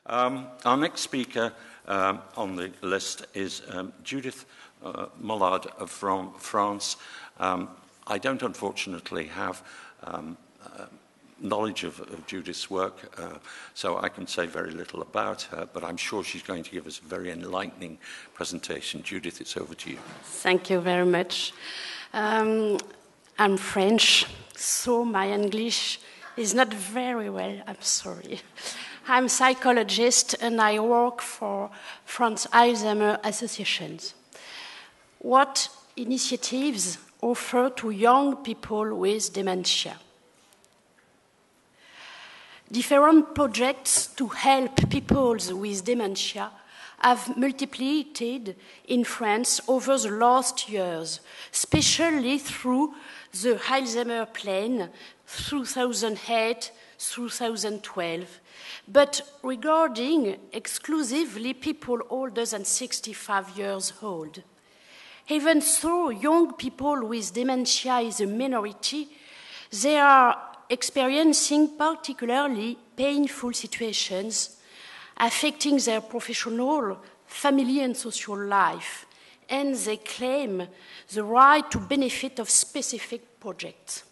Our next speaker on the list is Judith Mollard from France. I don't unfortunately have knowledge of Judith's work, so I can say very little about her, but I'm sure she's going to give us a very enlightening presentation. Judith, it's over to you. Thank you very much. I'm French, so my English is not very well, I'm sorry. I'm a psychologist and I work for France Alzheimer Associations. What initiatives offer to young people with dementia? Different projects to help people with dementia have multiplied in France over the last years, especially through the Alzheimer Plan 2008-2012. But regarding exclusively people older than 65 years old. Even though young people with dementia is a minority, they are experiencing particularly painful situations affecting their professional, family, and social life, and they claim the right to benefit of specific projects.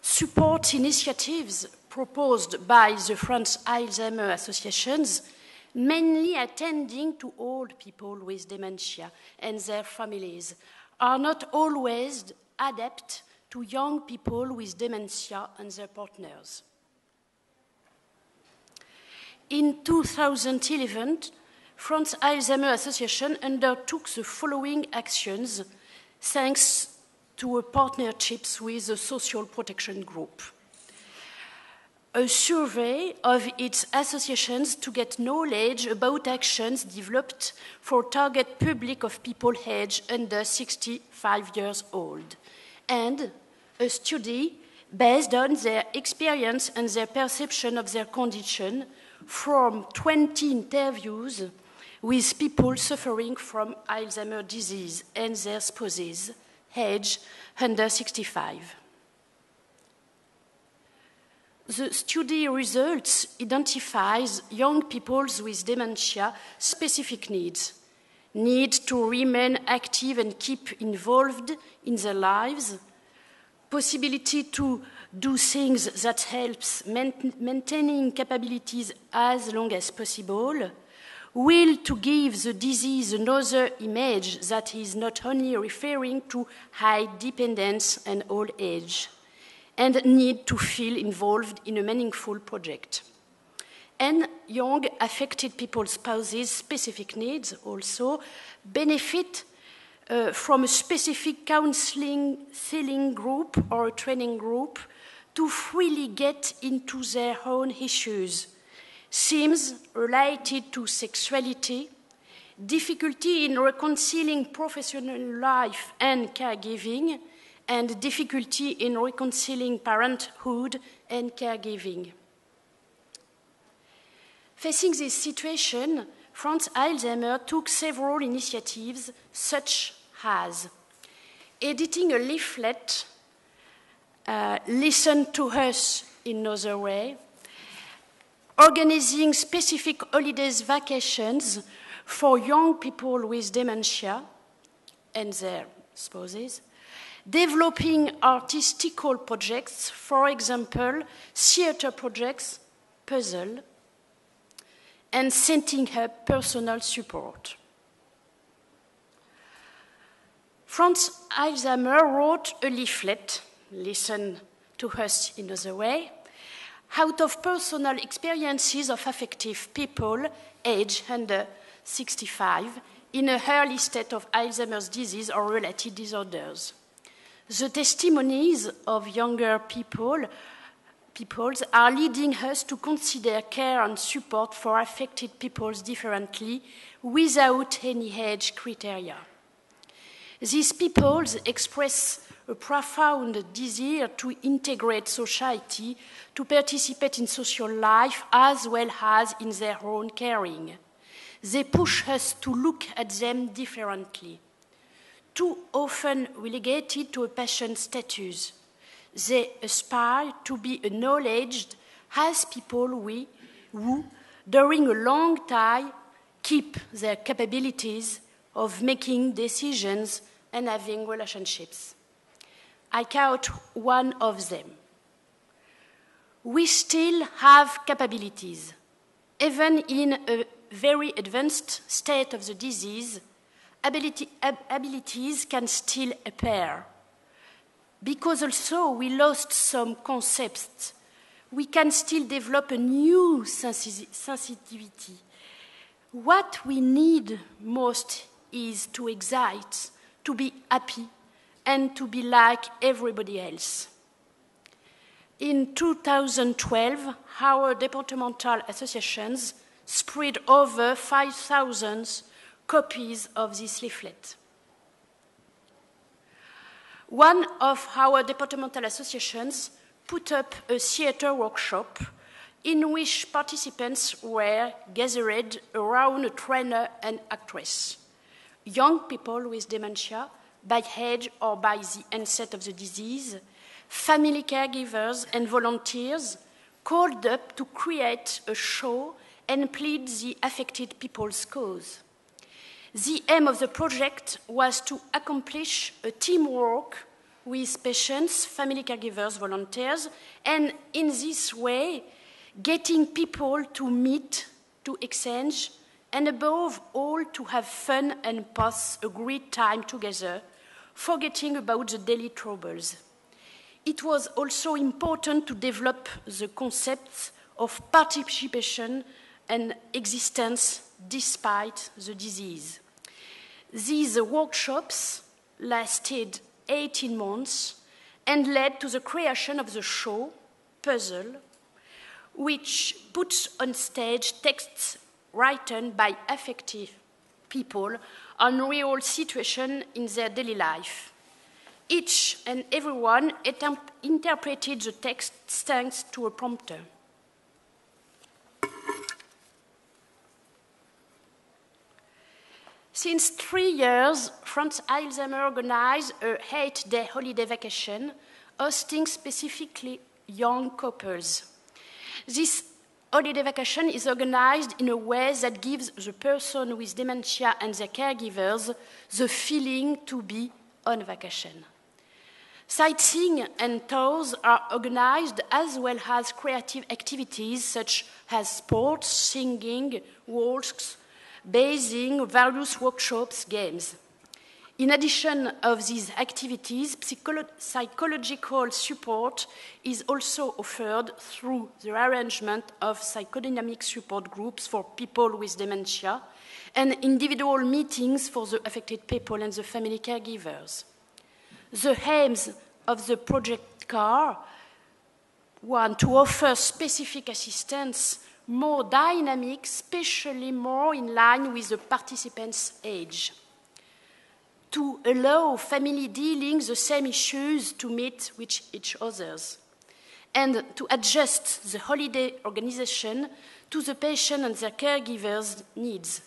Support initiatives proposed by the French Alzheimer Associations, mainly attending to old people with dementia and their families, are not always adept to young people with dementia and their partners. In 2011, France Alzheimer Association undertook the following actions thanks to a partnerships with the Social Protection Group. A survey of its associations to get knowledge about actions developed for target public of people aged under 65 years old, and a study based on their experience and their perception of their condition from 20 interviews with people suffering from Alzheimer's disease and their spouses, aged under 65. The study results identifies young people with dementia specific needs, need to remain active and keep involved in their lives, possibility to do things that helps maintaining capabilities as long as possible, will to give the disease another image that is not only referring to high dependence and old age, and need to feel involved in a meaningful project. And young affected people's spouses' specific needs also benefit from a specific counseling group or a training group to freely get into their own issues, themes related to sexuality, difficulty in reconciling professional life and caregiving, and difficulty in reconciling parenthood and caregiving. Facing this situation, France Alzheimer took several initiatives, such as editing a leaflet, Listen to Us in Another Way, organizing specific holidays vacations for young people with dementia and their spouses, developing artistical projects, for example, theater projects, puzzle, and setting up personal support. France Alzheimer wrote a leaflet, Listen to Us in Another Way, out of personal experiences of affective people aged under 65 in an early state of Alzheimer's disease or related disorders. The testimonies of younger peoples are leading us to consider care and support for affected peoples differently without any age criteria. These peoples express a profound desire to integrate society, to participate in social life as well as in their own caring. They push us to look at them differently. Too often relegated to a patient status, they aspire to be acknowledged as people who, during a long time, keep their capabilities of making decisions and having relationships. I count one of them. We still have capabilities. Even in a very advanced state of the disease, abilities can still appear. Because also we lost some concepts, we can still develop a new sensitivity. What we need most is to excite, to be happy, and to be like everybody else. In 2012, our departmental associations spread over 5,000 copies of this leaflet. One of our departmental associations put up a theater workshop in which participants were gathered around a trainer and actress. Young people with dementia, by age or by the onset of the disease, family caregivers and volunteers called up to create a show and plead the affected people's cause. The aim of the project was to accomplish a teamwork with patients, family caregivers, volunteers, and in this way, getting people to meet, to exchange, and above all, to have fun and pass a great time together, forgetting about the daily troubles. It was also important to develop the concepts of participation and existence despite the disease. These workshops lasted 18 months and led to the creation of the show, Puzzle, which puts on stage texts written by affected people on real situations in their daily life. Each and everyone interpreted the text thanks to a prompter. Since 3 years, France Alzheimer organized a 8-day holiday vacation, hosting specifically young couples. This holiday vacation is organized in a way that gives the person with dementia and their caregivers the feeling to be on vacation. Sightseeing and tours are organized as well as creative activities such as sports, singing, walks, bathing, various workshops, games. In addition of these activities, psychological support is also offered through the arrangement of psychodynamic support groups for people with dementia and individual meetings for the affected people and the family caregivers. The aims of the project CAR, one, to offer specific assistance, more dynamic, especially more in line with the participants' age. To allow family dealing the same issues to meet with each other, and to adjust the holiday organization to the patient and their caregivers' needs.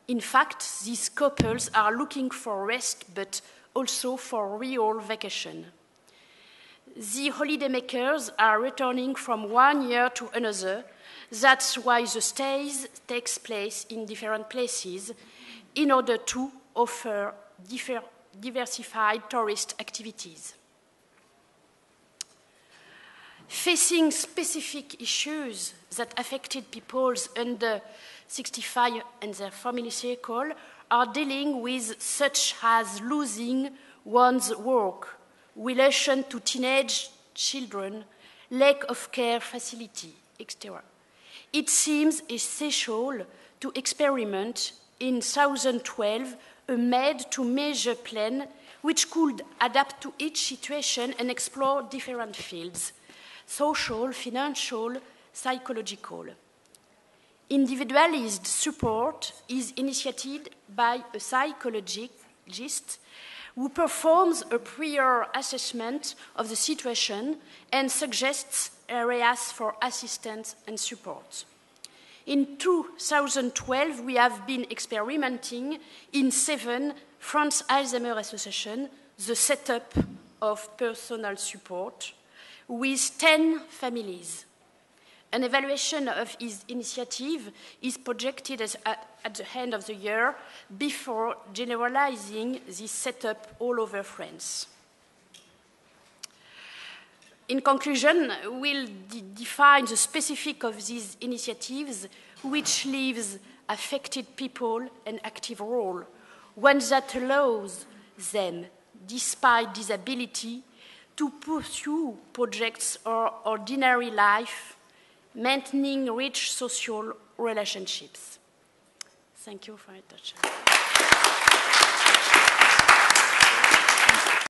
In fact, these couples are looking for rest, but also for real vacation. The holidaymakers are returning from 1 year to another. That's why the stays takes place in different places in order to offer diversified tourist activities. Facing specific issues that affected people under 65 and their family circle are dealing with, such as losing one's work, relation to teenage children, lack of care facility, etc. It seems essential to experiment in 2012 a made-to-measure plan which could adapt to each situation and explore different fields: social, financial, psychological. Individualized support is initiated by a psychologist who performs a prior assessment of the situation and suggests areas for assistance and support. In 2012, we have been experimenting in 7 France Alzheimer Association the setup of personal support with 10 families. An evaluation of his initiative is projected at the end of the year before generalizing this setup all over France. In conclusion, we'll define the specifics of these initiatives, which leaves affected people an active role, one that allows them, despite disability, to pursue projects or ordinary life, maintaining rich social relationships. Thank you for your attention.